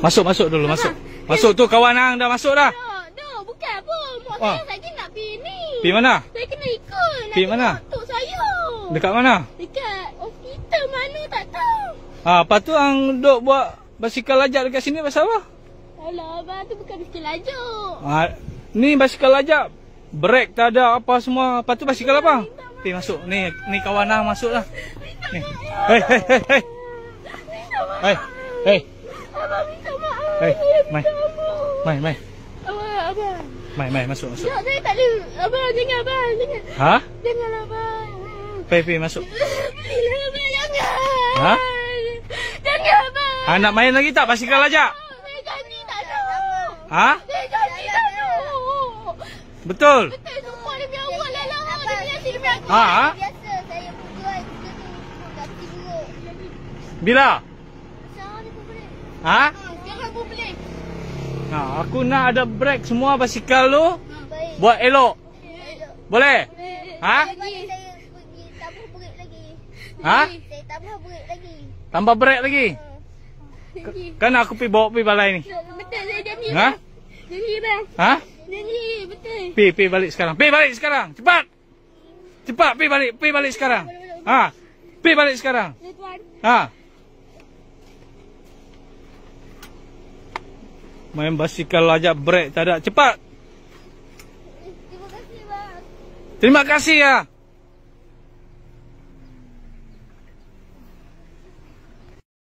Masuk dulu, masuk. Masuk tu kawan hang dah masuk dah. Dah, bukan apa. Mak saya saja nak pergi ni. Pergi mana? Saya kena ikut. Pergi mana? Tok saya. Dekat mana? Dekat hospital mana tak tahu. Lepas tu hang duk buat basikal lajak dekat sini pasal apa? Alah, abang tu bukan mesti lajuk. Ni basikal lajak. Brek tak ada apa semua. Lepas tu basikal apa? Pergi masuk. Ni kawan hang masuk dah. Ni. Hei. Hei. Abang minta maaf. Hei, mai. Abang. Mai. Abang. Mai, masuk. Tak, saya tak boleh. Abang, jangan abang. Jangan. Ha? Jangan abang. Pergi masuk. Please, abang, jangan. Ha? Jangan abang. Nak main lagi tak basikal lajak? Saya janji tak nak. Ha? Saya janji tak nak. Betul? Betul, sumpah demi Allah lah lah. Demi hati demi aku. Ha? Biasa saya berjual kita tu kaki buruk. Bila? Sekarang ni pun boleh. Ha? Sekarang pun boleh. Aku nak ada brek semua basikal tu. Baik. Buat elok. Boleh? Ha? Lepas ni saya pergi tambah brek lagi. Ha? Saya tambah brek lagi. Tambah brek lagi? Kan aku bawa pergi balai ni. Betul, saya janji. Ha? Janji bang. Ha? Janji, betul. Pergi balik sekarang. Pergi balik sekarang. Cepat. Pergi balik sekarang. Ha? Pergi balik sekarang. Ya tuan. Ha? Main basikal lajak brek tak ada. Cepat. Terima kasih bang. Terima kasih ya.